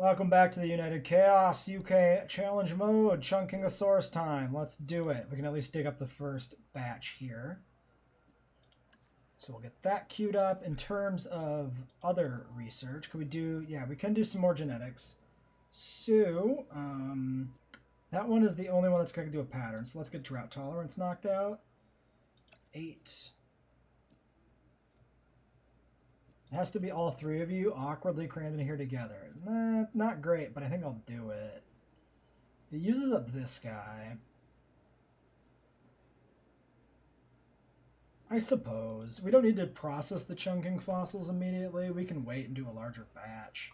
Welcome back to the United Chaos UK challenge mode, chunking a source time. Let's do it. We can at least dig up the first batch here. So we'll get that queued up. In terms of other research, could we do, yeah, we can do some more genetics. So, that one is the only one that's going to do a pattern. So let's get drought tolerance knocked out. 8. It has to be all three of you awkwardly crammed in here together. Not great, but I think I'll do it. It uses up this guy. I suppose. We don't need to process the chunking fossils immediately. We can wait and do a larger batch.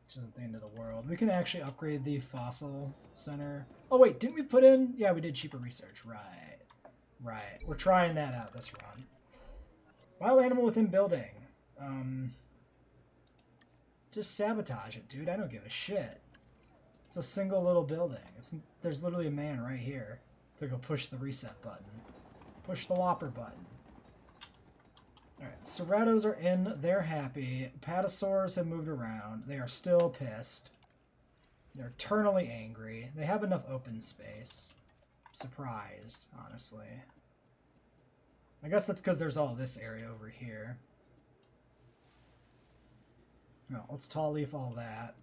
Which isn't the end of the world. We can actually upgrade the fossil center. Oh wait, didn't we put in? Yeah, we did cheaper research. Right. Right. We're trying that out this run. Wild animal within building. Just sabotage it, dude. I don't give a shit. It's a single little building. There's literally a man right here. So go push the reset button. Push the whopper button. Alright, Ceratos are in. They're happy. Patasaurs have moved around. They are still pissed. They're eternally angry. They have enough open space. Surprised, honestly. I guess that's because there's all this area over here. Well, let's tall leaf all that.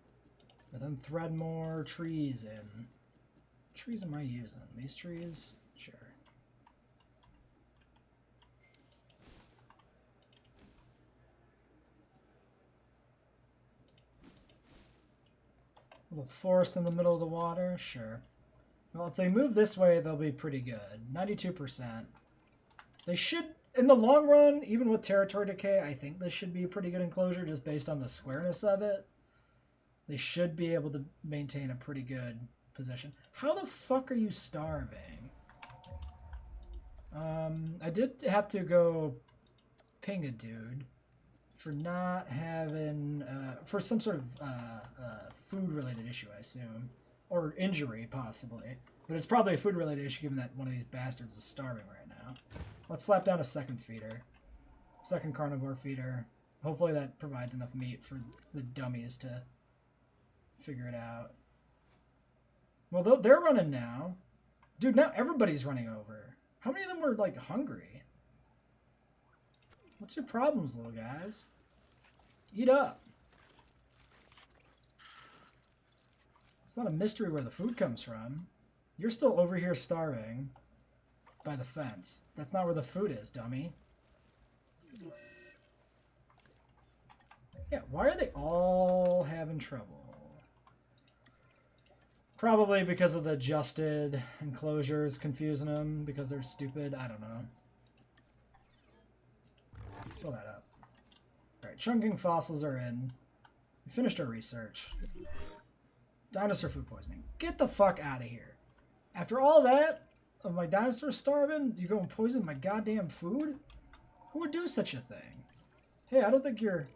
And then thread more trees in. What trees am I using? These trees? Sure. Little forest in the middle of the water? Sure. Well, if they move this way, they'll be pretty good. 92%. They should... In the long run, even with territory decay, I think this should be a pretty good enclosure just based on the squareness of it. They should be able to maintain a pretty good position. How the fuck are you starving? I did have to go ping a dude for not having, for some sort of food-related issue, I assume. Or injury, possibly. But it's probably a food-related issue given that one of these bastards is starving right now. Let's slap down a second feeder. Second carnivore feeder. Hopefully that provides enough meat for the dummies to figure it out. Well, they're running now. Dude, now everybody's running over. How many of them were, like, hungry? What's your problems, little guys? Eat up. It's not a mystery where the food comes from. You're still over here starving. By the fence. That's not where the food is, dummy. Yeah, why are they all having trouble? Probably because of the adjusted enclosures confusing them, because they're stupid. I don't know. Fill that up. Alright, chunking fossils are in. We finished our research. Dinosaur food poisoning. Get the fuck out of here. After all that... Of my dinosaur starving? You go and poison my goddamn food? Who would do such a thing? Hey, I don't think you're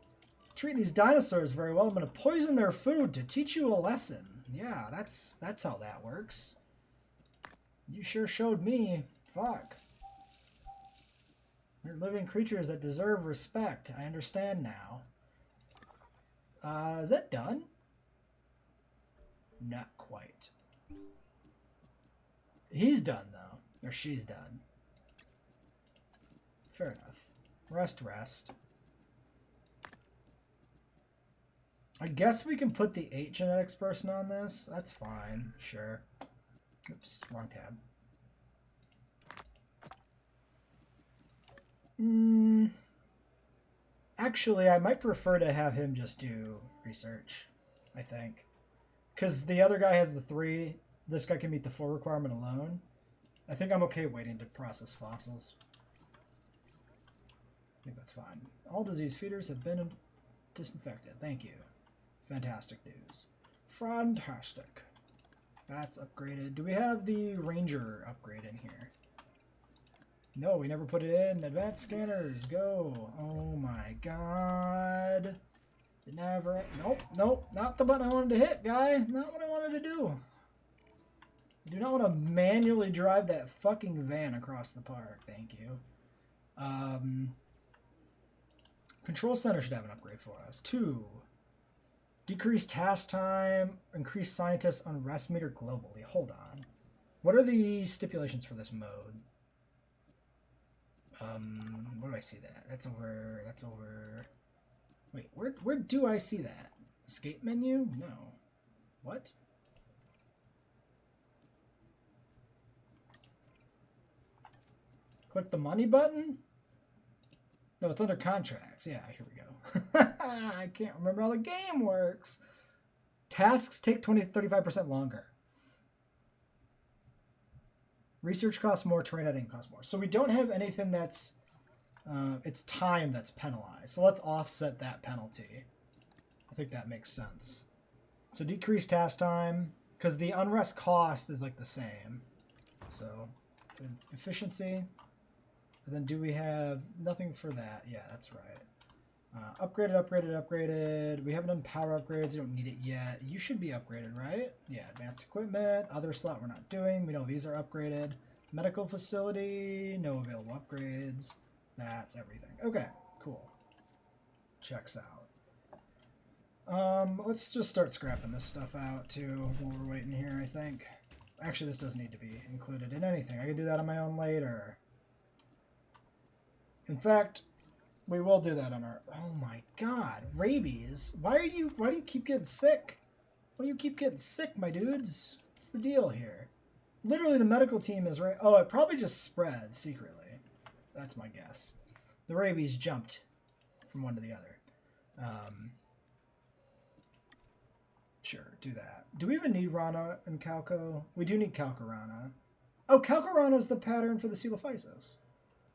treating these dinosaurs very well. I'm going to poison their food to teach you a lesson. Yeah, that's how that works. You sure showed me. Fuck. They're living creatures that deserve respect. I understand now. Is that done? Not quite. He's done, though. Or she's done. Fair enough. Rest, rest. I guess we can put the 8 genetics person on this. That's fine. Sure. Oops, wrong tab. Actually, I might prefer to have him just do research, I think. Because the other guy has the 3... This guy can meet the 4 requirement alone. I think I'm okay waiting to process fossils. I think that's fine. All disease feeders have been disinfected. Thank you. Fantastic news. Fantastic. That's upgraded. Do we have the ranger upgrade in here? No, we never put it in. Advanced scanners, go. Oh my god. It never... Nope, nope. Not the button I wanted to hit, guy. Not what I wanted to do. I do not want to manually drive that fucking van across the park. Thank you. Control center should have an upgrade for us. 2. Decrease task time, increase scientists unrest meter globally. Hold on. What are the stipulations for this mode? Where do I see that? That's over. Wait, where do I see that? Escape menu? No. What? Click the money button? No, it's under contracts. Yeah, here we go. I can't remember how the game works. Tasks take 35% longer. Research costs more, terrain editing costs more. So we don't have anything that's, it's time that's penalized. So let's offset that penalty. I think that makes sense. So decrease task time, because the unrest cost is like the same. So efficiency. And then do we have nothing for that? Yeah, that's right. Upgraded. We haven't done power upgrades. We don't need it yet. You should be upgraded, right? Yeah, advanced equipment. Other slot we're not doing. We know these are upgraded. Medical facility. No available upgrades. That's everything. Okay, cool. Checks out. Let's just start scrapping this stuff out too while we're waiting here, I think. Actually, this doesn't need to be included in anything. I can do that on my own later. In fact, we will do that on our... Oh my god, rabies. Why do you keep getting sick? Why do you keep getting sick, my dudes? What's the deal here? Literally, the medical team is right... Oh, it probably just spread secretly. That's my guess. The rabies jumped from one to the other. Sure, do that. Do we even need Rana and Calco? We do need Calcorana. Oh, Calcorana is the pattern for the Coelophysis.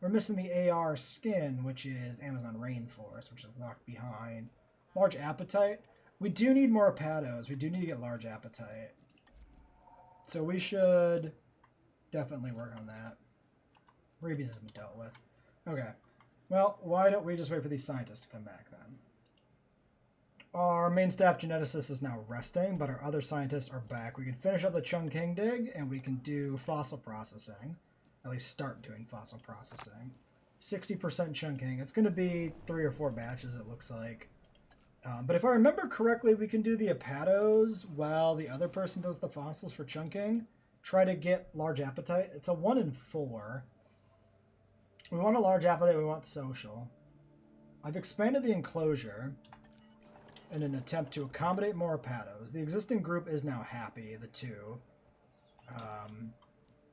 We're missing the AR skin, which is Amazon Rainforest, which is locked behind. Large Appetite. We do need more Apatos. We do need to get Large Appetite. So we should definitely work on that. Rabies has been dealt with. Okay. Well, why don't we just wait for these scientists to come back then? Our main staff geneticist is now resting, but our other scientists are back. We can finish up the Chungking dig, and we can do fossil processing. At least start doing fossil processing. 60% chunking. It's going to be 3 or 4 batches, it looks like. But if I remember correctly, we can do the Apatos while the other person does the fossils for chunking. Try to get large appetite. It's a 1 in 4. We want a large appetite. We want social. I've expanded the enclosure in an attempt to accommodate more Apatos. The existing group is now happy, the 2.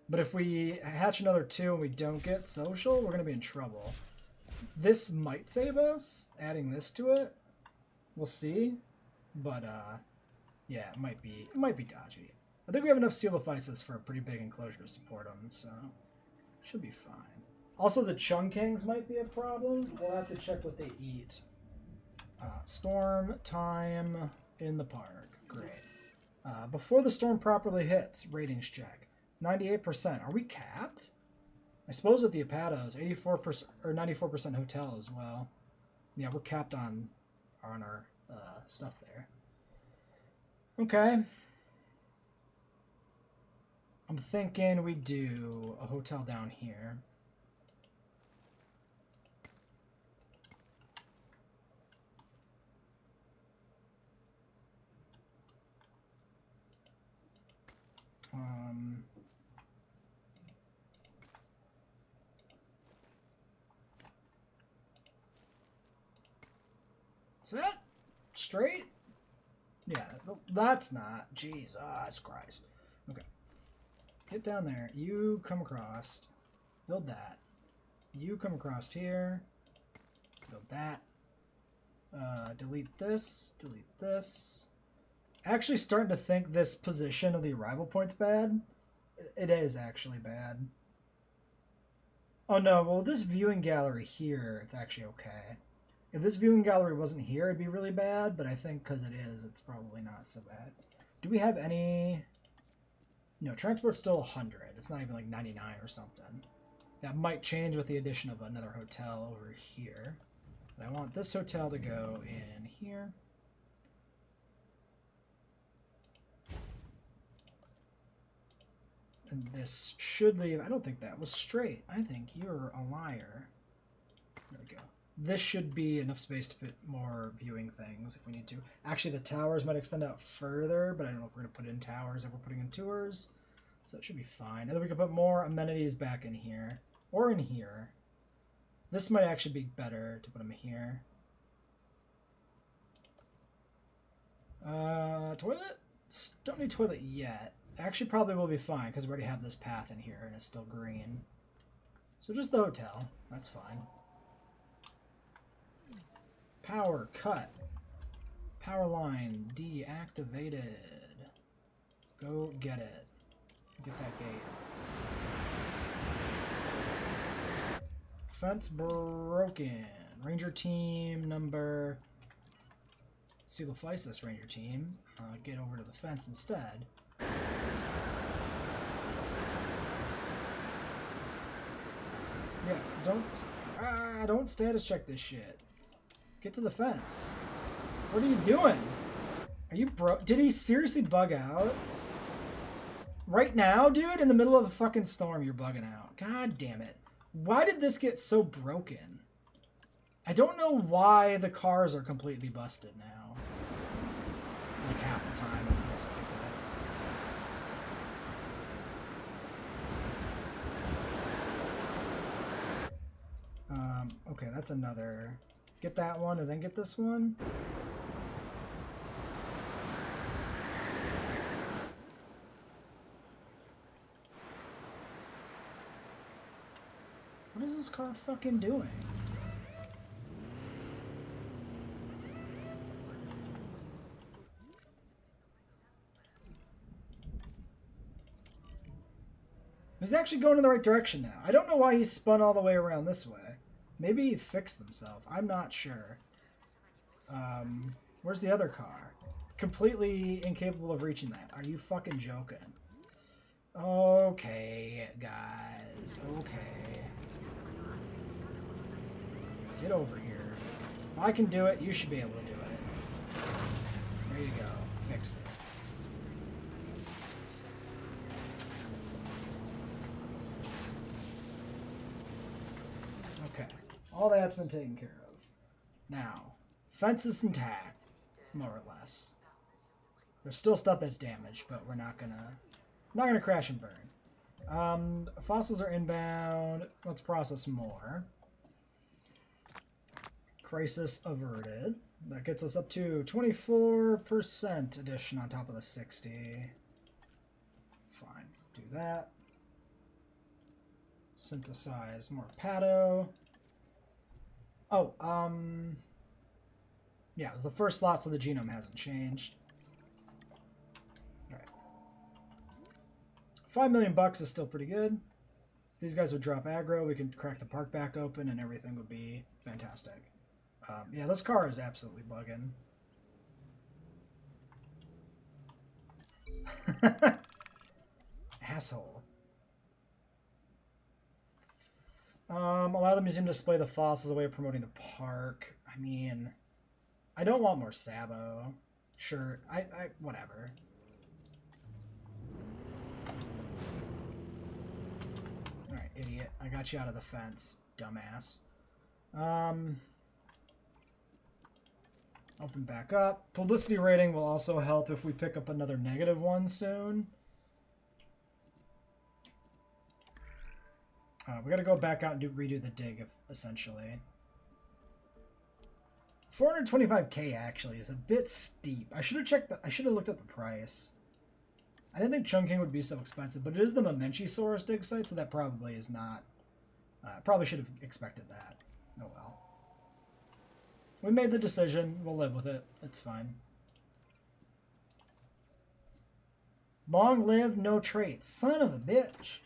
But if we hatch another 2 and we don't get social, we're going to be in trouble. This might save us, adding this to it. We'll see. But, yeah, it might be dodgy. I think we have enough Coelophysis for a pretty big enclosure to support them, so should be fine. Also, the Chunkings might be a problem. We'll have to check what they eat. Storm time in the park. Great. Before the storm properly hits, ratings check. 98%. Are we capped? I suppose with the Apatos, 84% or 94% hotel as well. Yeah, we're capped on our stuff there. Okay. I'm thinking we do a hotel down here. Is that straight? Yeah, that's not. Jesus Christ. Okay. Get down there. You come across. Build that. You come across here. Build that. Delete this. Delete this. Actually starting to think this position of the arrival point's bad. It is actually bad. Oh no, well this viewing gallery here, it's actually okay. If this viewing gallery wasn't here, it'd be really bad, but I think because it is, it's probably not so bad. Do we have any... No, transport's still 100. It's not even like 99 or something. That might change with the addition of another hotel over here. But I want this hotel to go in here. And this should leave... I don't think that was straight. I think you're a liar. There we go. this should be enough space to put more viewing things if we need to. Actually, the towers might extend out further, but I don't know if we're going to put in towers if we're putting in tours. So that should be fine. And then we can put more amenities back in here. Or in here. This might actually be better to put them here. Toilet? Don't need toilet yet. Actually, probably will be fine because we already have this path in here and it's still green. So just the hotel. That's fine. Power cut. Power line deactivated. Go get it. Get that gate. Fence broken. Ranger team number... Coelophysis Ranger team. Get over to the fence instead. Yeah, don't status check this shit. Get to the fence. What are you doing? Are you Did he seriously bug out? Right now, dude? In the middle of a fucking storm, you're bugging out. God damn it. Why did this get so broken? I don't know why the cars are completely busted now. Like half the time it feels like that. Okay, that's another. Get that one and then get this one. What is this car fucking doing? He's actually going in the right direction now. I don't know why he spun all the way around this way. Maybe he fixed himself. I'm not sure. Where's the other car? Completely incapable of reaching that. Are you fucking joking? Okay, guys. Okay. Get over here. If I can do it, you should be able to do it. There you go. Fixed it. Okay. All that's been taken care of. Now, fence is intact, more or less. There's still stuff that's damaged, but we're not gonna crash and burn. Fossils are inbound. Let's process more. Crisis averted. That gets us up to 24% addition on top of the 60. Fine. Do that. Synthesize more pato. Oh, yeah, it was the first slot, so the genome hasn't changed. Alright. 5 million bucks is still pretty good. If these guys would drop aggro, we can crack the park back open and everything would be fantastic. Yeah, this car is absolutely bugging. Asshole. Allow the museum to display the fossils as a way of promoting the park. I mean, I don't want more Sabo. Sure, whatever. Alright, idiot. I got you out of the fence, dumbass. Open back up. Publicity rating will also help if we pick up another negative one soon. We gotta go back out and redo the dig, essentially. 425k actually is a bit steep. I should have checked. I should have looked at the price. I didn't think chunking would be so expensive, but it is the Momenchisaurus dig site, so that probably is not. Probably should have expected that. Oh well. We made the decision. We'll live with it. It's fine. Long live no traits. Son of a bitch.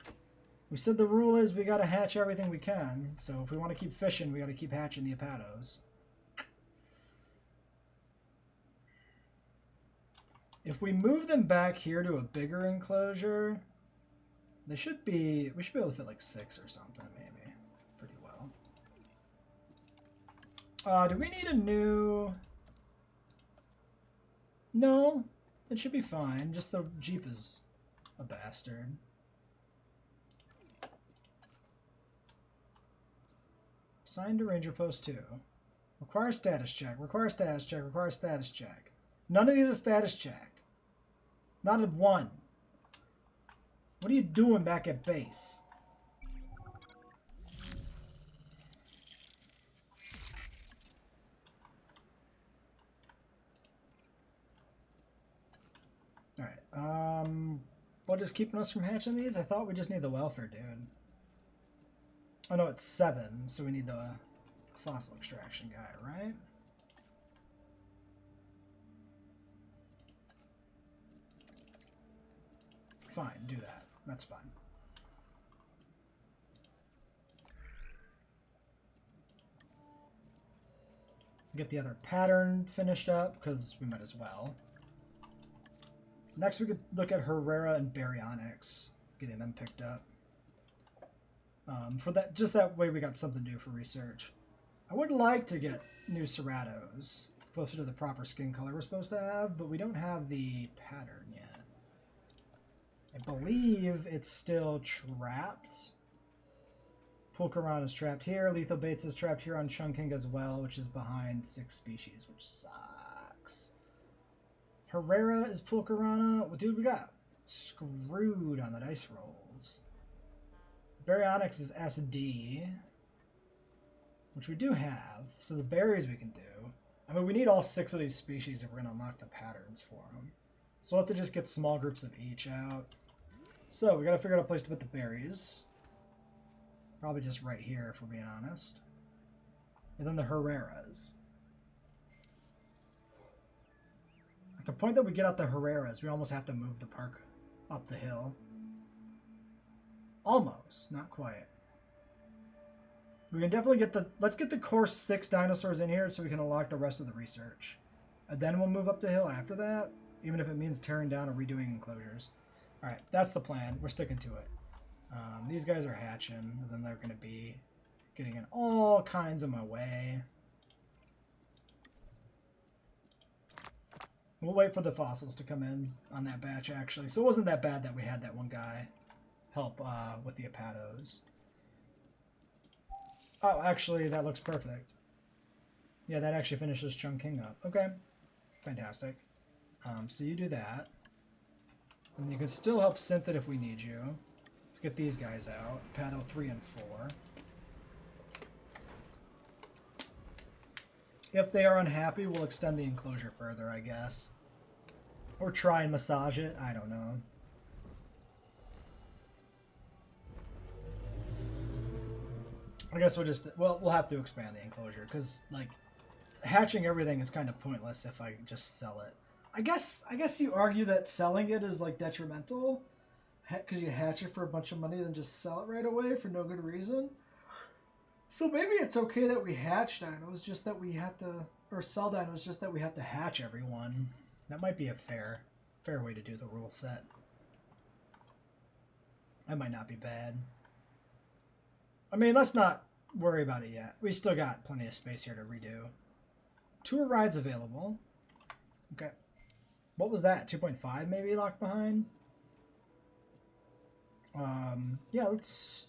We said the rule is we gotta hatch everything we can. So if we want to keep fishing, we gotta keep hatching the Apatos. If we move them back here to a bigger enclosure, they should be. We should be able to fit like 6 or something, maybe. Pretty well. Do we need a new? No, it should be fine. Just the Jeep is a bastard. Assigned to Ranger Post 2. Require status check. Require status check. Require status check. None of these are status checked. Not at one. What are you doing back at base? Alright, what is keeping us from hatching these? I thought we just need the welfare dude. Oh no, it's 7, so we need the fossil extraction guy, right? Fine, do that. That's fine. Get the other pattern finished up, because we might as well. Next we could look at Herrera and Baryonyx, getting them picked up. For that, just that way we got something to do for research. I would like to get new Ceratos, closer to the proper skin color we're supposed to have, but we don't have the pattern yet. I believe it's still trapped. Pulcheron is trapped here. Lethal Bates is trapped here on Chungking as well, which is behind 6 species, which sucks. Herrera is Pulcherana. Well, dude, we got screwed on the dice rolls. Baryonyx is SD, which we do have. So the berries we can do. I mean, we need all 6 of these species if we're going to unlock the patterns for them. So we'll have to just get small groups of each out. So we got to figure out a place to put the berries. Probably just right here, if we're being honest. And then the Herreras. At the point that we get out the Herreras, we almost have to move the park up the hill. Almost, not quite. We can definitely get the... Let's get the core 6 dinosaurs in here so we can unlock the rest of the research. And then we'll move up the hill after that, even if it means tearing down or redoing enclosures. Alright, that's the plan. We're sticking to it. These guys are hatching, and then they're going to be getting in all kinds of my way. We'll wait for the fossils to come in on that batch, actually. So it wasn't that bad that we had that one guy help with the Apatos. Oh, actually, that looks perfect. Yeah, that actually finishes Chungking up. Okay, fantastic. So you do that. And you can still help synth it if we need you. Let's get these guys out. Paddle 3 and 4. If they are unhappy, we'll extend the enclosure further, I guess. Or try and massage it. I don't know. I guess we'll just... Well, we'll have to expand the enclosure, because, like, hatching everything is kind of pointless if I just sell it. I guess you argue that selling it is, like, detrimental, because you hatch it for a bunch of money and then just sell it right away for no good reason. So maybe it's okay that we hatch dinos, just that we have to... Or sell dinos, just that we have to hatch everyone. That might be a fair way to do the rule set. That might not be bad. I mean, let's not worry about it yet. We still got plenty of space here to redo. Tour rides available. Okay. What was that? 2.5 maybe locked behind? Yeah,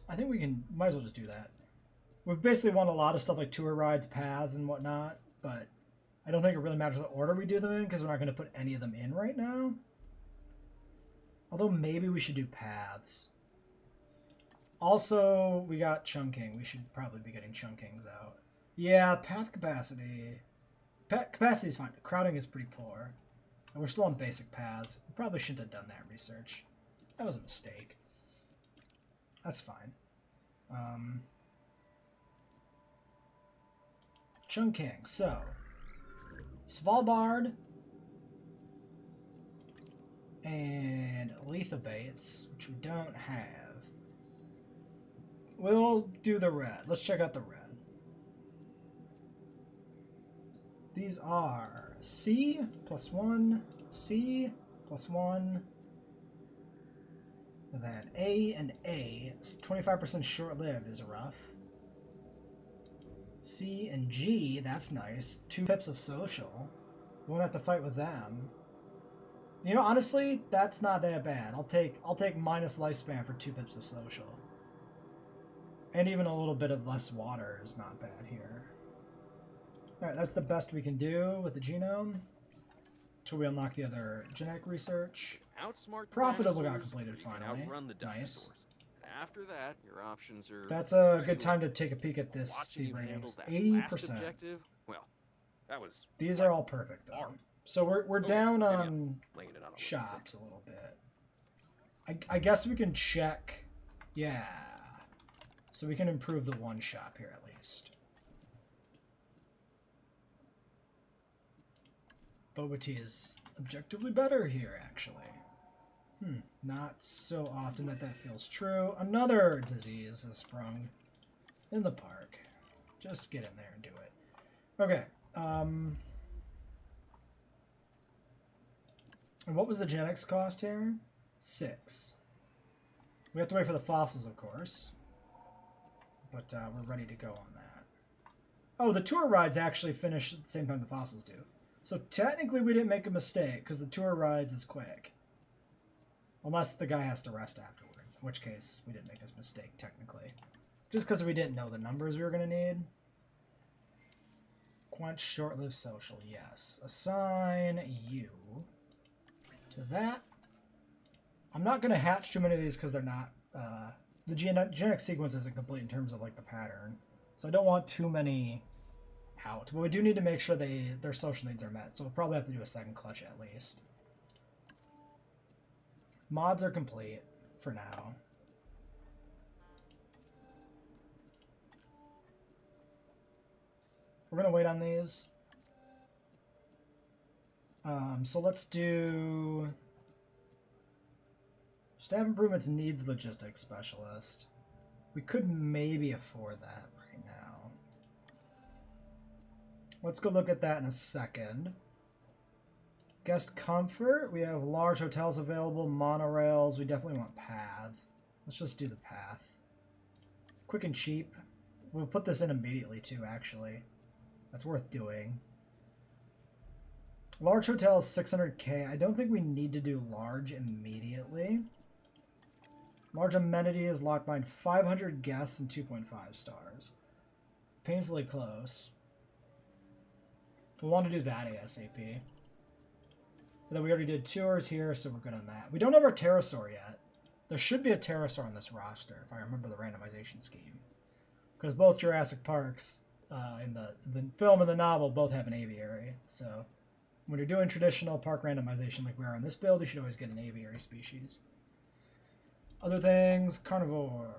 I think we can... Might as well just do that. We basically want a lot of stuff like tour rides, paths, and whatnot, but I don't think it really matters what order we do them in, because we're not going to put any of them in right now. Although maybe we should do paths. Also, we got Chungking. We should probably be getting Chunkings out. Yeah, path capacity. Capacity is fine. Crowding is pretty poor. And we're still on basic paths. We probably shouldn't have done that research. That was a mistake. That's fine. Chungking. So, Svalbard and Lethobates, which we don't have. We'll do the red. Let's check out the red. These are C +1, C +1, and then A and A. 25% short-lived is rough. C and G, that's nice. 2 pips of social. We won't have to fight with them. You know, honestly, that's not that bad. I'll take minus lifespan for 2 pips of social. And even a little bit of less water is not bad here. Alright, that's the best we can do with the genome. Till we unlock the other genetic research. Outsmart the Profitable got dinosaurs, completed you can finally. outrun the Nice. dinosaurs. After that, your options are... That's a good time to take a peek at this Watching you handle ratings. that 80%. last objective, well, that was... These are all perfect though. So we're down on laying it on a shops a little bit. I guess we can check. Yeah. So we can improve the one shop here at least. Boba tea is objectively better here, actually. Not so often that feels true. Another disease has sprung in the park. Just get in there and do it. Okay. And what was the genetics cost here? 6. We have to wait for the fossils, of course. But we're ready to go on that. Oh, the tour rides actually finish at the same time the fossils do. So technically we didn't make a mistake, because the tour rides is quick. Unless the guy has to rest afterwards, in which case we didn't make a mistake, technically. Just because we didn't know the numbers we were going to need. Quench short-lived social, yes. Assign you to that. I'm not going to hatch too many of these because they're not... the genetic sequence isn't complete in terms of like the pattern. So I don't want too many out. But we do need to make sure their social needs are met. So we'll probably have to do a second clutch at least. Mods are complete for now. We're going to wait on these. So let's do... Staff improvements needs logistics specialist. We could maybe afford that right now. Let's go look at that in a second. Guest comfort, we have large hotels available, monorails, we definitely want path. Let's just do the path. Quick and cheap. We'll put this in immediately too, actually. That's worth doing. Large hotel is 600k. I don't think we need to do large immediately. Large amenity is locked behind 500 guests and 2.5 stars. Painfully close. We want to do that ASAP. But then we already did tours here, so we're good on that. We don't have our pterosaur yet. There should be a pterosaur on this roster, if I remember the randomization scheme. Because both Jurassic Parks, in the film and the novel, both have an aviary. So when you're doing traditional park randomization like we are on this build, you should always get an aviary species. Other things, carnivores.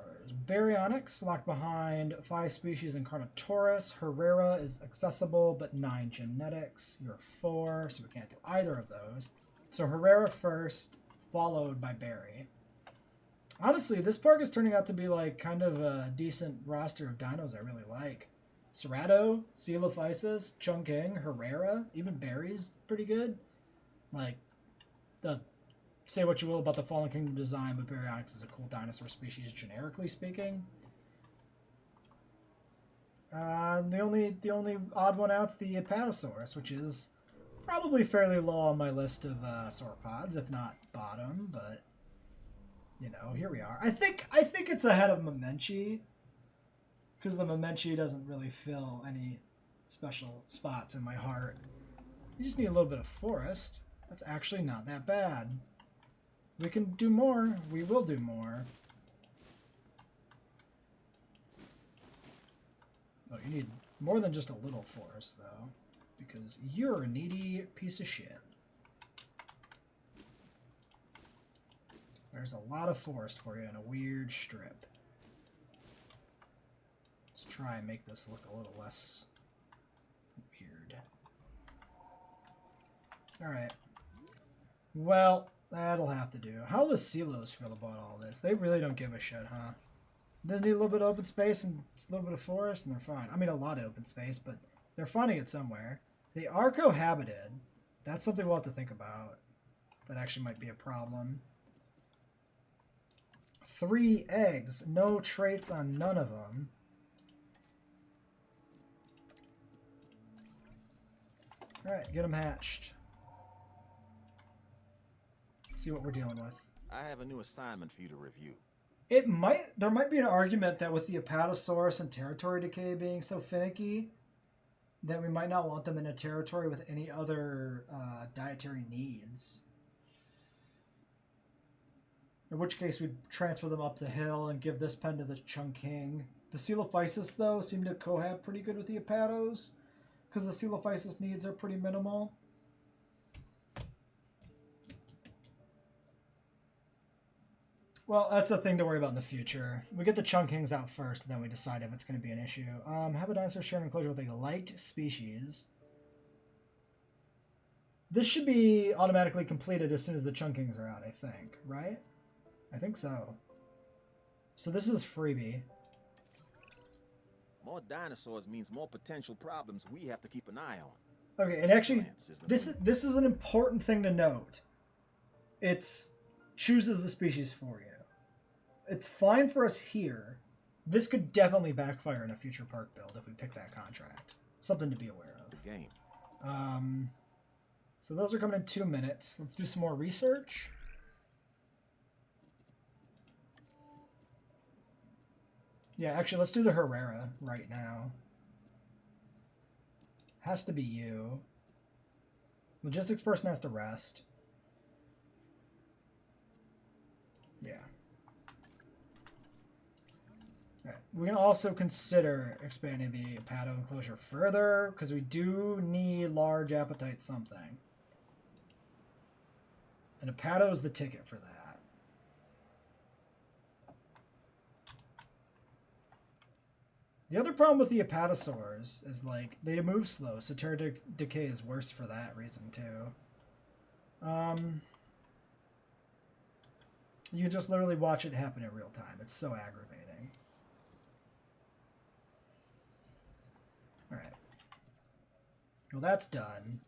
Baryonyx, locked behind 5 species in Carnotaurus. Herrera is accessible, but 9 genetics. You're 4, so we can't do either of those. So Herrera first, followed by Barry. Honestly, this park is turning out to be like kind of a decent roster of dinos I really like. Cerato, Coelophysis, Chungking, Herrera, even Barry's pretty good. Like, say what you will about the Fallen Kingdom design, but Baryonyx is a cool dinosaur species, generically speaking. The only odd one out's the Apatosaurus, which is probably fairly low on my list of sauropods, if not bottom. But you know, here we are. I think it's ahead of Momenchi, because the Momenchi doesn't really fill any special spots in my heart. You just need a little bit of forest. That's actually not that bad. We can do more. We will do more. Oh, you need more than just a little forest, though, because you're a needy piece of shit. There's a lot of forest for you in a weird strip. Let's try and make this look a little less weird. Alright. Well, that'll have to do. How do the silos feel about all this? They really don't give a shit, huh? Does need a little bit of open space and a little bit of forest, and they're fine. I mean, a lot of open space, but they're finding it somewhere. They are cohabited. That's something we'll have to think about. That actually might be a problem. 3 eggs. No traits on none of them. Alright, get them hatched. See what we're dealing with. I have a new assignment for you to review. There might be an argument that with the Apatosaurus and territory decay being so finicky, that we might not want them in a territory with any other dietary needs. In which case, we'd transfer them up the hill and give this pen to the Chungking. The Coelophysis, though, seem to cohab pretty good with the Apatos, because the Coelophysis needs are pretty minimal. Well, that's a thing to worry about in the future. We get the Chunkings out first, and then we decide if it's going to be an issue. Have a dinosaur share an enclosure with a liked species. This should be automatically completed as soon as the Chunkings are out, I think, right? I think so. So this is freebie. More dinosaurs means more potential problems we have to keep an eye on. Okay, and actually, this is an important thing to note. It's chooses the species for you. It's fine for us here. This could definitely backfire in a future park build if we pick that contract. Something to be aware of. The game. So those are coming in 2 minutes. Let's do some more research. Yeah, actually, let's do the Herrera right now. Has to be you. Logistics person has to rest. Yeah. Right. We can also consider expanding the Apato enclosure further, because we do need large appetite something. And Apato is the ticket for that. The other problem with the Apatosaurs is, like, they move slow, so territory decay is worse for that reason, too. You can just literally watch it happen in real time. It's so aggravating. Alright. Well, that's done.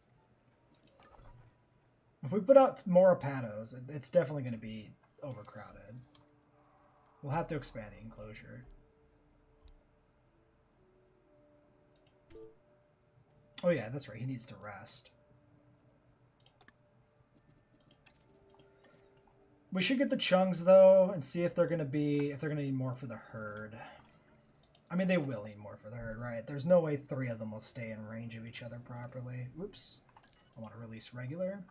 If we put out more Apatos, it's definitely going to be overcrowded. We'll have to expand the enclosure. Oh yeah, that's right. He needs to rest. We should get the Chungs though and see if they're gonna need more for the herd. I mean, they will need more for the herd, right? There's no way 3 of them will stay in range of each other properly. Whoops. I want to release regular.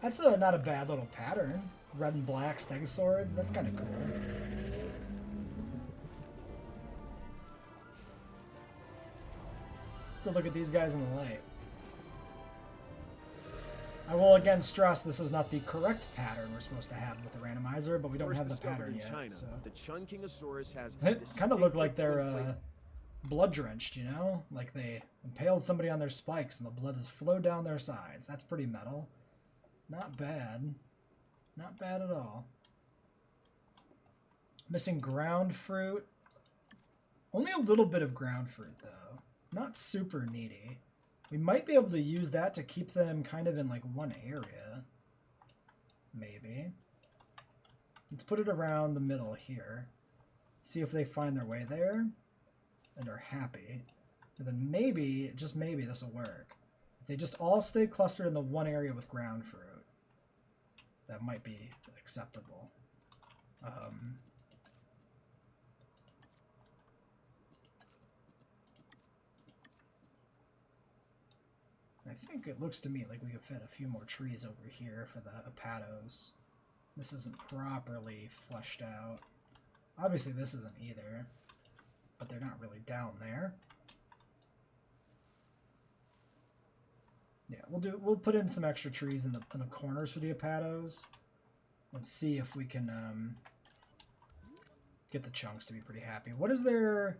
That's not a bad little pattern. Red and black stegosaurids. That's kind of cool. To look at these guys in the light. I will again stress this is not the correct pattern we're supposed to have with the randomizer, but we don't have the pattern yet. China, so. The Chungkingosaurus has it kind of looked like they're blood drenched, you know? Like they impaled somebody on their spikes and the blood has flowed down their sides. That's pretty metal. Not bad. Not bad at all. Missing ground fruit. Only a little bit of ground fruit, though. Not super needy. We might be able to use that to keep them kind of in like one area. Maybe. Let's put it around the middle here. See if they find their way there and are happy. And then maybe, just maybe, this will work. If they just all stay clustered in the one area with ground fruit, that might be acceptable. I think it looks to me like we could fit a few more trees over here for the Apatos. This isn't properly fleshed out. Obviously this isn't either, but they're not really down there. Yeah, we'll put in some extra trees in the corners for the Apatos. Let's see if we can get the Chunks to be pretty happy. What is their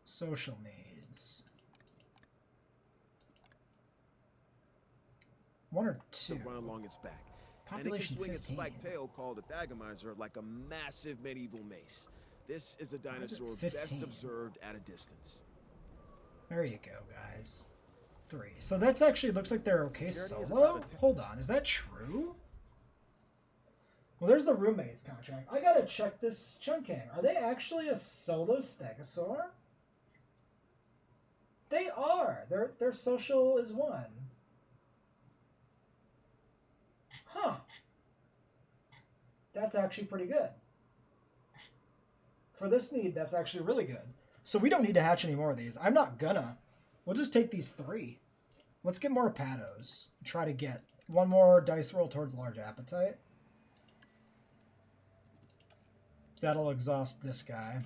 social needs? 1 or 2. Run along its back. Population and it can swing 15. its spiked tail called a Thagomizer like a massive medieval mace. This is a dinosaur best observed at a distance. There you go, guys. 3. So that's actually looks like they're okay solo. Hold on, is that true? Well, there's the roommates contract. I gotta check this Chungking. Are they actually a solo stegosaur? They are. Their social is 1. That's actually pretty good. For this need, that's actually really good. So we don't need to hatch any more of these. I'm not gonna. We'll just take these 3. Let's get more Patos. Try to get one more dice roll towards large appetite. That'll exhaust this guy.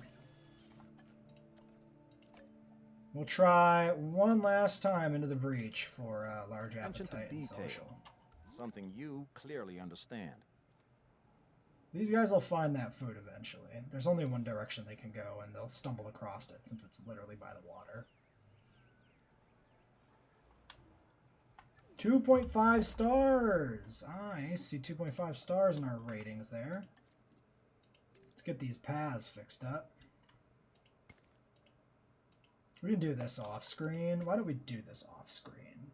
We'll try one last time into the breach for large appetite and social. Something you clearly understand. These guys will find that food eventually. There's only one direction they can go, and they'll stumble across it since it's literally by the water. 2.5 stars! I see 2.5 stars in our ratings there. Let's get these paths fixed up. We can do this off screen. Why don't we do this off screen?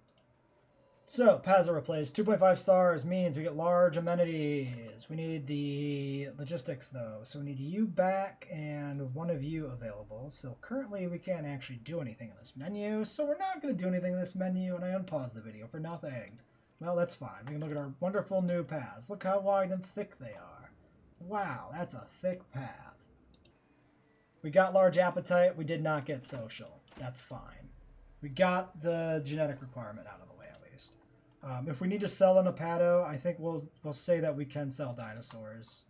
So, paths are replaced. 2.5 stars means we get large amenities. We need the logistics though. So we need you back and one of you available. So currently we can't actually do anything in this menu. So we're not going to do anything in this menu, and I unpause the video for nothing. Well, that's fine. We can look at our wonderful new paths. Look how wide and thick they are. Wow, that's a thick path. We got large appetite. We did not get social. That's fine. We got the genetic requirement out of the way at least. If we need to sell an Apato, I think we'll say that we can sell dinosaurs.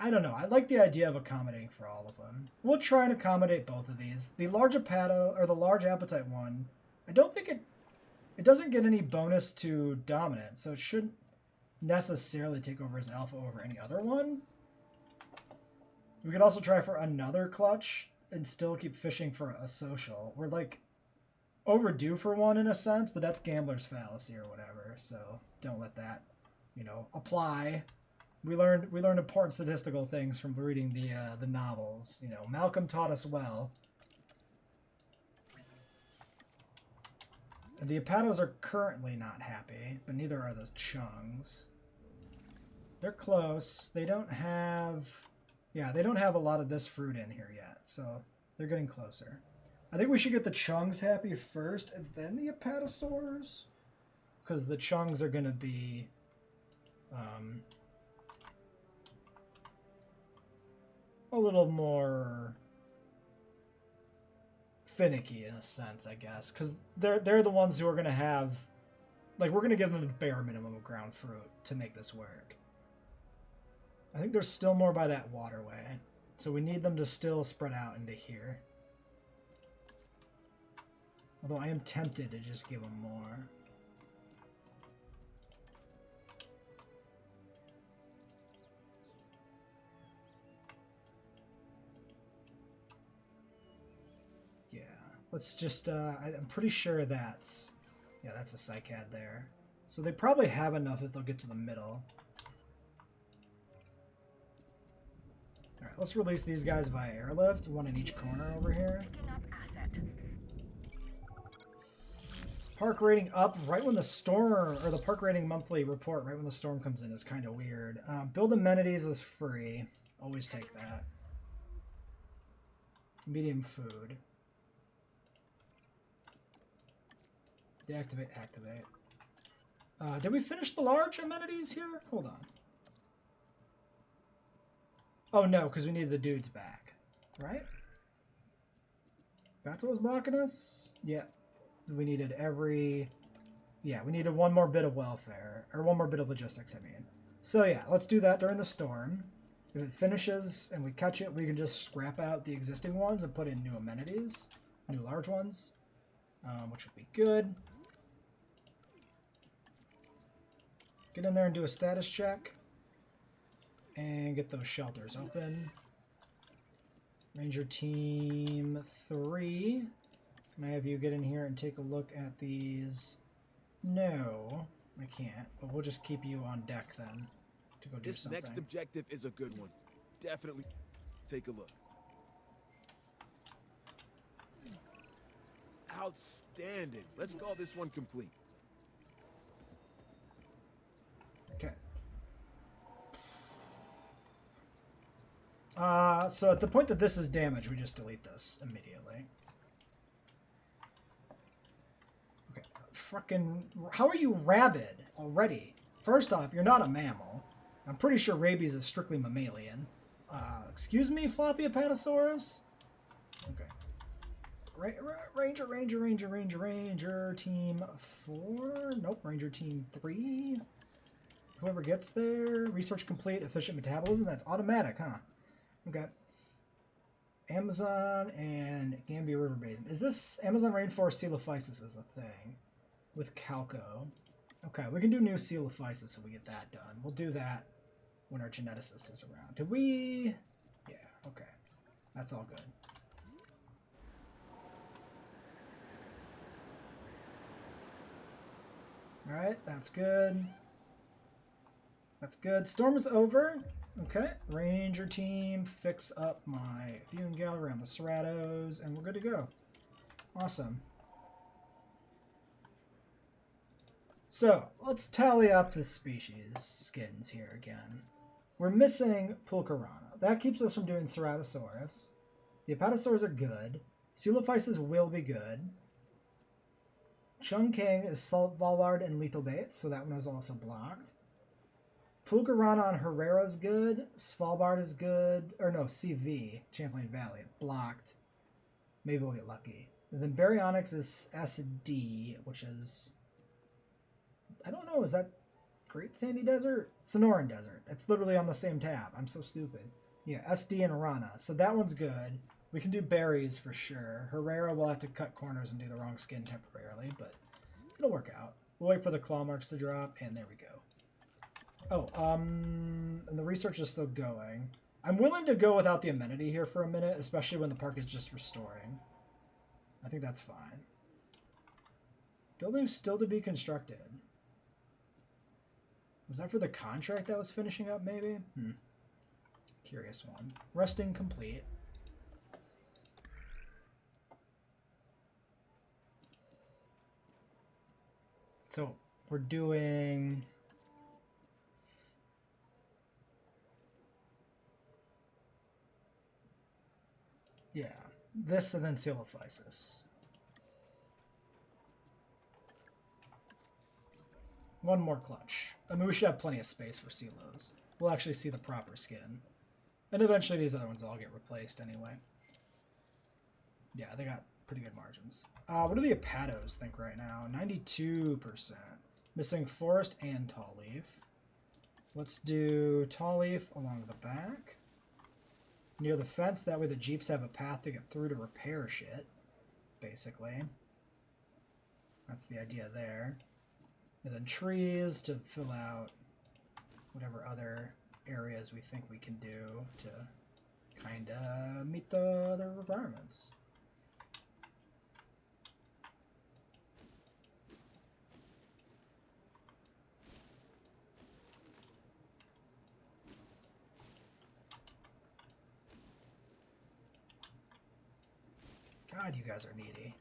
I don't know. I like the idea of accommodating for all of them. We'll try and accommodate both of these. The large Apato, or the large appetite one, I don't think it doesn't get any bonus to dominance, so it shouldn't necessarily take over as alpha over any other one. We could also try for another clutch and still keep fishing for a social. We're like overdue for one in a sense, but that's gambler's fallacy or whatever, so don't let that, you know, apply. We learned important statistical things from reading the novels. You know, Malcolm taught us well. And the Apatos are currently not happy, but neither are the Chungs. They're close. They don't have... Yeah, they don't have a lot of this fruit in here yet, so they're getting closer. I think we should get the Chungs happy first, and then the Apatosaurs. Because the Chungs are going to be... a little more finicky in a sense, I guess, because they're the ones who are going to have, like, we're going to give them the bare minimum of ground fruit to make this work. I think there's still more by that waterway, so we need them to still spread out into here. Although I am tempted to just give them more. Let's just, I'm pretty sure that's, yeah, that's a cycad there. So they probably have enough if they'll get to the middle. Alright, let's release these guys via airlift, one in each corner over here. Park rating up right when the storm, or the park rating monthly report right when the storm comes in is kind of weird. Build amenities is free. Always take that. Medium food. Deactivate, activate. Did we finish the large amenities here? Hold on. Oh no, because we need the dudes back. Right? That's what was blocking us? Yeah. We needed every... Yeah, we needed one more bit of welfare. Or one more bit of logistics, I mean. So yeah, let's do that during the storm. If it finishes and we catch it, we can just scrap out the existing ones and put in new amenities. New large ones. Which would be good. Get in there and do a status check. And get those shelters open. Ranger Team 3. Can I have you get in here and take a look at these? No, I can't. But we'll just keep you on deck then to go do something. This next objective is a good one. Definitely take a look. Outstanding. Let's call this one complete. Okay. So at the point that this is damaged, we just delete this immediately. Okay. Frickin', how are you rabid already? First off, you're not a mammal. I'm pretty sure rabies is strictly mammalian. Excuse me, floppy apatosaurus? Okay. Ranger, team 4. Nope, Ranger team 3. Whoever gets there. Research complete, efficient metabolism. That's automatic, huh? Okay. Amazon and Gambia River Basin. Is this Amazon rainforest coelophysis is a thing with Calco? Okay, we can do new coelophysis if we get that done. We'll do that when our geneticist is around. Did we? Yeah, okay. That's all good. Alright, that's good. That's good. Storm is over. Okay. Ranger team, fix up my viewing gallery on the Cerratos, and we're good to go. Awesome. So, let's tally up the species skins here again. We're missing Pulcherana. That keeps us from doing Ceratosaurus. The Apatosaurs are good. Coelophysis will be good. Chung King is Svalbard and Lethal Baits, so that one was also blocked. Pulcherana on Herrera is good. Svalbard is good. Or no, CV, Champlain Valley, blocked. Maybe we'll get lucky. And then Baryonyx is SD, which is... I don't know, is that Great Sandy Desert? Sonoran Desert. It's literally on the same tab. I'm so stupid. Yeah, SD and Arana. So that one's good. We can do berries for sure. Herrera will have to cut corners and do the wrong skin temporarily, but it'll work out. We'll wait for the claw marks to drop, and there we go. Oh, and the research is still going. I'm willing to go without the amenity here for a minute, especially when the park is just restoring. I think that's fine. Building's still to be constructed. Was that for the contract that was finishing up, maybe? Curious one. Resting complete. So, we're doing... Yeah, this and then Coelophysis. One more clutch. I mean, we should have plenty of space for Celos. We'll actually see the proper skin. And eventually these other ones all get replaced anyway. Yeah, they got pretty good margins. What do the Apatos think right now? 92%. Missing forest and tall leaf. Let's do tall leaf along the back. Near the fence, that way the Jeeps have a path to get through to repair shit, basically. That's the idea there. And then trees to fill out whatever other areas we think we can do to kind of meet the other requirements. God, you guys are needy.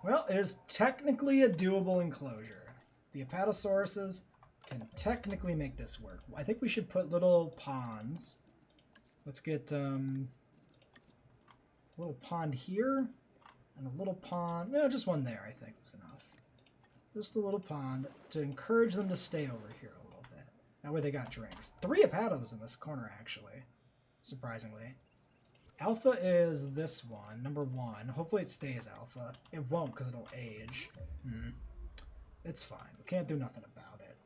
Well, it is technically a doable enclosure. The Apatosauruses can technically make this work. I think we should put little ponds. Let's get a little pond here and a little pond. No, just one there, I think is enough. Just a little pond to encourage them to stay over here a little bit. That way they got drinks. 3 Apatos in this corner, actually, surprisingly. Alpha is this one, number 1. Hopefully it stays alpha. It won't because it'll age. It's fine. We can't do nothing about it.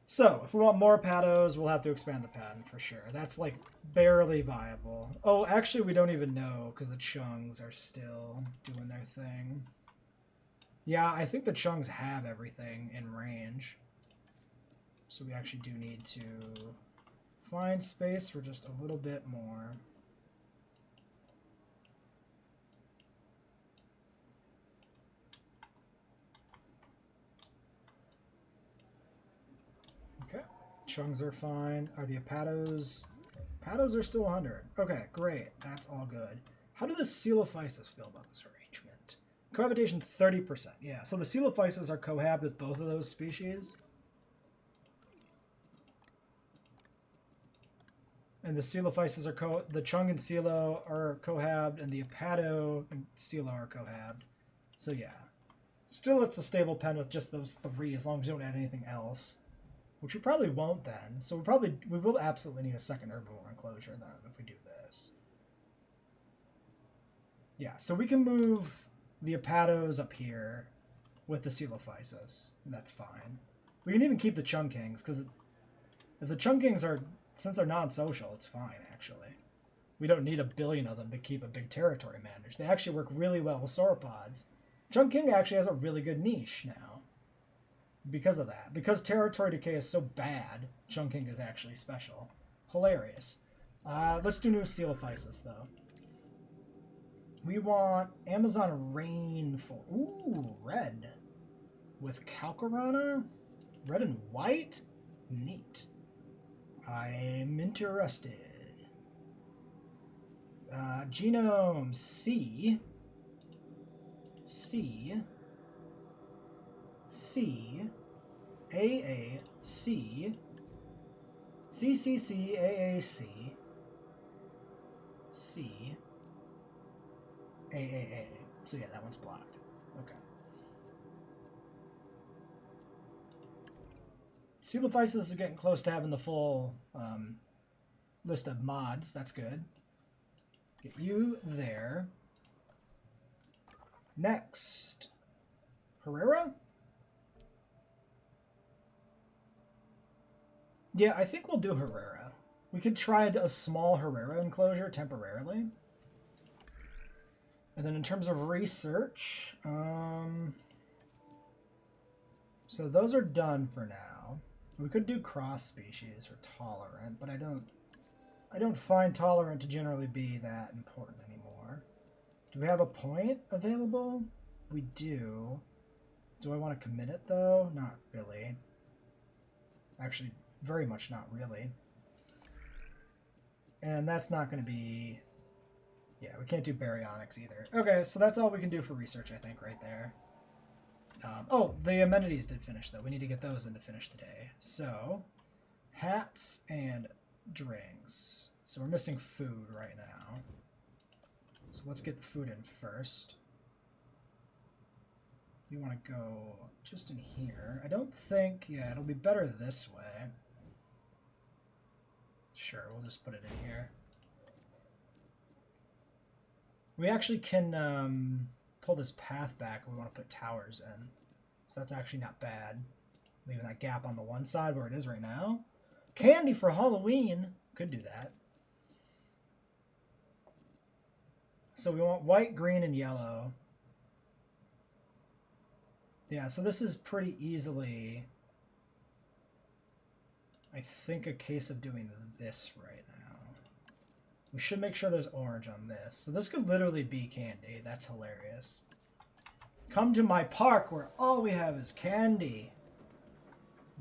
So, if we want more Patos, we'll have to expand the patent for sure. That's like barely viable. Oh, actually we don't even know because the Chungs are still doing their thing. Yeah, I think the Chungs have everything in range. So we actually do need to find space for just a little bit more. Chungs are fine. Are the Apatos? Apatos are still 100. Okay, great. That's all good. How do the Coelophysis feel about this arrangement? Cohabitation 30%. Yeah, so the Coelophysis are cohab with both of those species. And the Coelophysis are the Chung and Celo are cohabbed, and the Apato and Celo are cohabbed. So yeah. Still, it's a stable pen with just those 3 as long as you don't add anything else. which we probably won't then. So we will absolutely need a second herbivore enclosure then if we do this. Yeah, so we can move the Apatos up here with the Coelophysis. That's fine. We can even keep the Chunkings, because if the Chunkings are, since they're non-social, it's fine, actually. We don't need a billion of them to keep a big territory managed. They actually work really well with sauropods. Chunking actually has a really good niche now. Because of that. Because territory decay is so bad, chunking is actually special. Hilarious. Let's do new Coelophysis, though. We want Amazon Rainforest. Ooh, red. With Calcarana? Red and white? Neat. I'm interested. Genome C. AAC. AAC. C. AAA. So yeah, that one's blocked. Okay. Coelophysis is getting close to having the full list of mods. That's good. Get you there. Next. Herrera? Yeah, I think we'll do Herrera. We could try a small Herrera enclosure temporarily. And then in terms of research, so those are done for now. We could do cross species for tolerant, but I don't find tolerant to generally be that important anymore. Do we have a point available? We do. Do I want to commit it though? Not really. Actually, very much not really. And that's not going to be... Yeah, we can't do baryonics either. Okay, so that's all we can do for research, I think, right there. Oh, the amenities did finish, though. We need to get those in to finish today. So, hats and drinks. So we're missing food right now. So let's get food in first. We want to go just in here. I don't think... Yeah, it'll be better this way. Sure, we'll just put it in here. We actually can pull this path back if we want to put towers in. So that's actually not bad. Leaving that gap on the one side where it is right now. Candy for Halloween. Could do that. So we want white, green, and yellow. Yeah, so this is pretty easily, I think, a case of doing this right now. We should make sure there's orange on this. So this could literally be candy. That's hilarious. Come to my park where all we have is candy.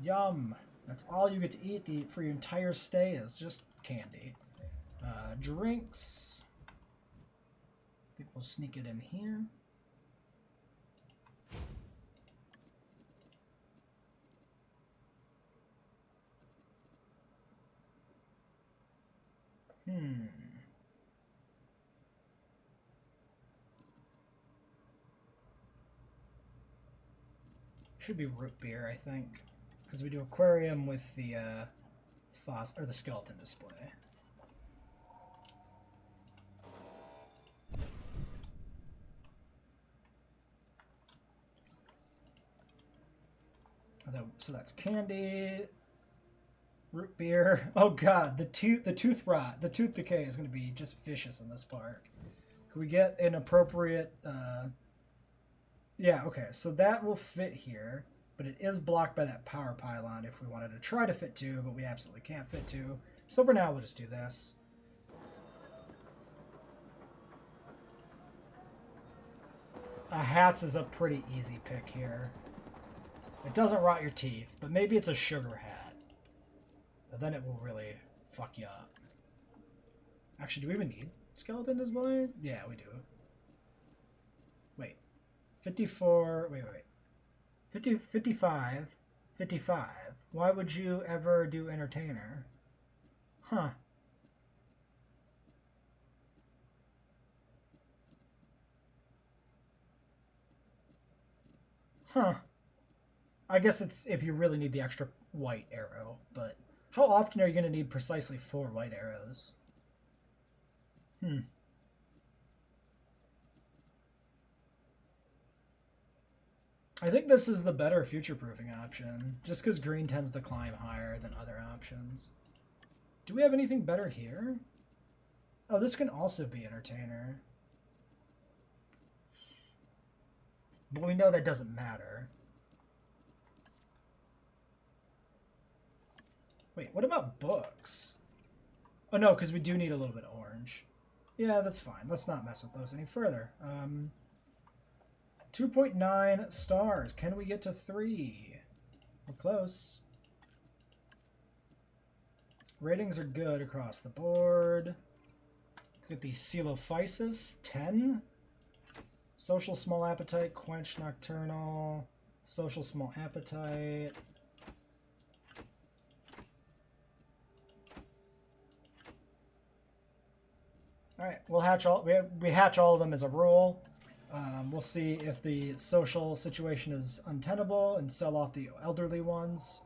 Yum. That's all you get to eat for your entire stay is just candy. Drinks. I think we'll sneak it in here. Should be root beer, I think, because we do aquarium with the the skeleton display. So that's candy, root beer. Oh god, the tooth rot, the tooth decay is going to be just vicious in this park. Can we get an appropriate? Yeah, okay, so that will fit here, but it is blocked by that power pylon if we wanted to try to fit two, but we absolutely can't fit two. So for now, we'll just do this. Hats is a pretty easy pick here. It doesn't rot your teeth, but maybe it's a sugar hat. But then it will really fuck you up. Actually, do we even need skeleton display? Yeah, we do. Wait. 54, wait. 50, 55, 55. Why would you ever do entertainer? Huh. Huh. I guess it's if you really need the extra white arrow, but how often are you going to need precisely 4 white arrows? I think this is the better future-proofing option, just because green tends to climb higher than other options. Do we have anything better here? Oh, this can also be entertainer. But we know that doesn't matter. Wait, what about books? Oh no, because we do need a little bit of orange. Yeah, that's fine. Let's not mess with those any further. 2.9 stars. Can we get to 3? We're close. Ratings are good across the board. Look at the Coelophysis, 10. Social small appetite, quench nocturnal. Social small appetite. All right, we'll hatch all. We hatch all of them as a rule. We'll see if the social situation is untenable and sell off the elderly ones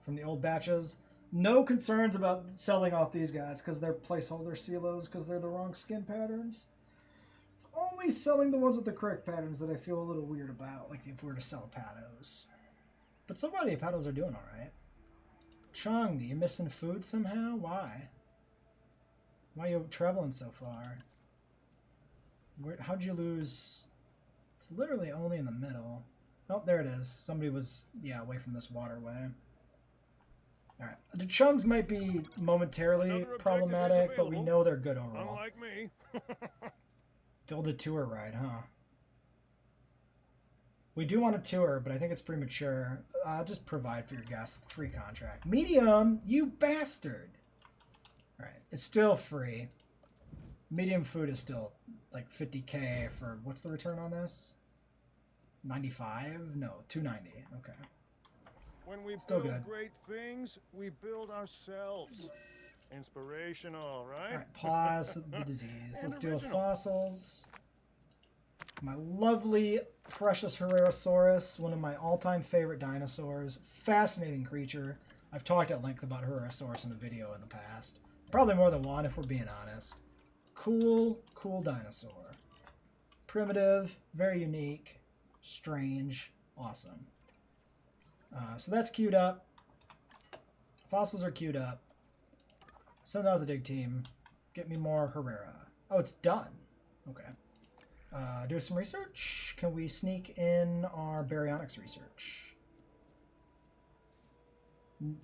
from the old batches. No concerns about selling off these guys because they're placeholder silos because they're the wrong skin patterns. It's only selling the ones with the correct patterns that I feel a little weird about, like if we were to sell Apatos. But so far the Apatos are doing all right. Chung, you missing food somehow? Why? Why are you traveling so far? How'd you lose? It's literally only in the middle. Oh, there it is. Somebody was, yeah, away from this waterway. Alright. The Chungs might be momentarily problematic, but we know they're good overall. Unlike me. Build a tour ride, huh? We do want a tour, but I think it's premature. I'll just provide for your guests. Free contract. Medium, you bastard! Alright, it's still free. Medium food is still like 50k for, what's the return on this? 95? No, 290. Okay. When we Still build good. great things, we build ourselves. Inspirational, right? Alright, pause the disease. Let's deal with original. fossils. My lovely, precious Herrerasaurus, one of my all-time favorite dinosaurs. Fascinating creature. I've talked at length about Herrerasaurus in a video in the past. Probably more than one, if we're being honest. Cool, cool dinosaur. Primitive, very unique, strange, awesome. So that's queued up. Fossils are queued up. Send out the dig team. Get me more Herrera. Oh, it's done. Okay. Do some research. Can we sneak in our baryonyx research?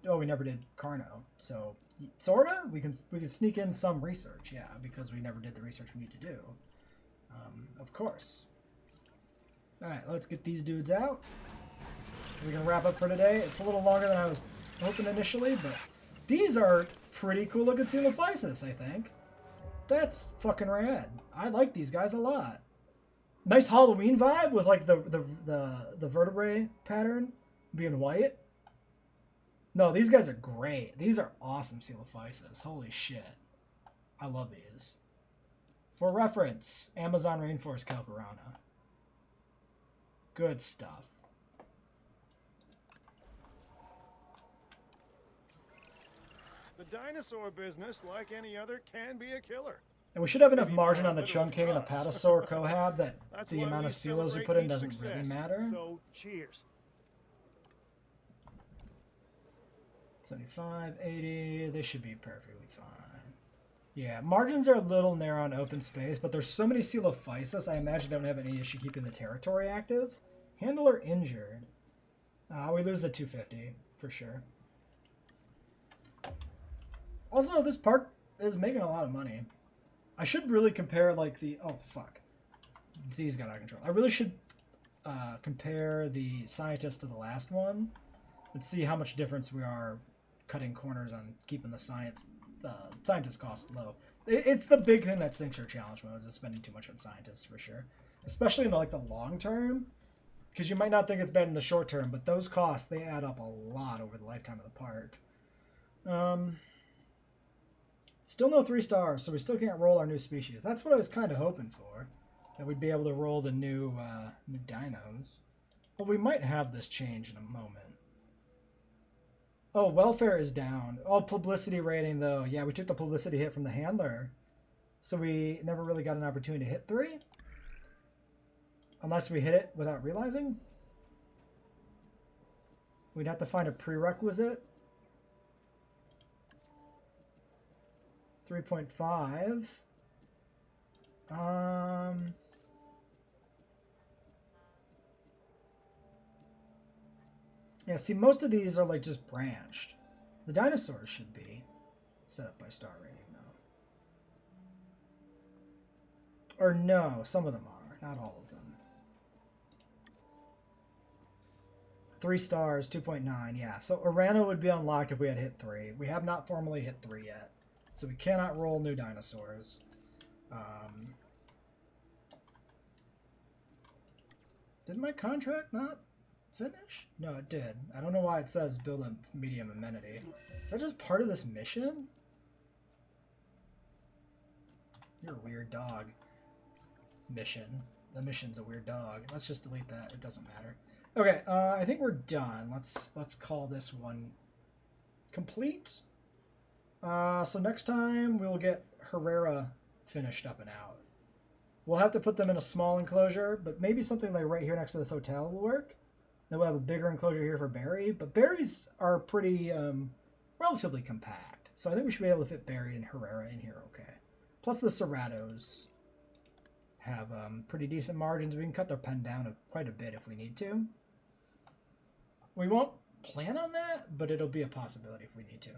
Oh, we never did Carno. So, sorta? We can sneak in some research, yeah, because we never did the research we need to do. Of course. Alright, let's get these dudes out. We can wrap up for today. It's a little longer than I was hoping initially, but these are pretty cool looking Coelophysis, I think. That's fucking rad. I like these guys a lot. Nice Halloween vibe with like the vertebrae pattern being white. No, these guys are great. These are awesome Coelophysis. Holy shit. I love these. For reference, Amazon Rainforest Calcarana. Good stuff. The dinosaur business, like any other, can be a killer. And we should have enough Maybe margin more on the little Chunk King and the for us. Patasaur Cohab that That's the why amount we of silos we celebrate put in each doesn't really success. matter. So, cheers. 75, 80, they should be perfectly fine. Yeah, margins are a little narrow on open space, but there's so many Coelophysis, I imagine don't have any issue keeping the territory active. Handler injured. We lose the 250, for sure. Also, this park is making a lot of money. I should really compare, like, the... Oh, fuck. Z's got out of control. I really should compare the scientist to the last one and see how much difference we are cutting corners on keeping the scientist cost low. It's the big thing that sinks your challenge modes, is spending too much on scientists, for sure. Especially in, like, the long term. Because you might not think it's bad in the short term, but those costs, they add up a lot over the lifetime of the park. Still no 3 stars, so we still can't roll our new species. That's what I was kind of hoping for. That we'd be able to roll the new dinos. Well, we might have this change in a moment. Oh, welfare is down. Oh, publicity rating, though. Yeah, we took the publicity hit from the handler. So we never really got an opportunity to hit 3. Unless we hit it without realizing. We'd have to find a prerequisite. 3.5. Yeah, see, most of these are like just branched. The dinosaurs should be set up by star rating, though. Or no, some of them are, not all of them. 3 stars, 2.9, yeah. So Orano would be unlocked if we had hit 3. We have not formally hit 3 yet. So we cannot roll new dinosaurs. Did my contract not finish? No, it did. I don't know why it says build a medium amenity. Is that just part of this mission? You're a weird dog. Mission. The mission's a weird dog. Let's just delete that. It doesn't matter. Okay, I think we're done. Let's call this one complete. So next time we'll get Herrera finished up and out. We'll have to put them in a small enclosure, but maybe something like right here next to this hotel will work. Then we'll have a bigger enclosure here for Barry, but Barry's are pretty relatively compact. So I think we should be able to fit Barry and Herrera in here okay. Plus the Cerratos have pretty decent margins. We can cut their pen down quite a bit if we need to. We won't plan on that, but it'll be a possibility if we need to.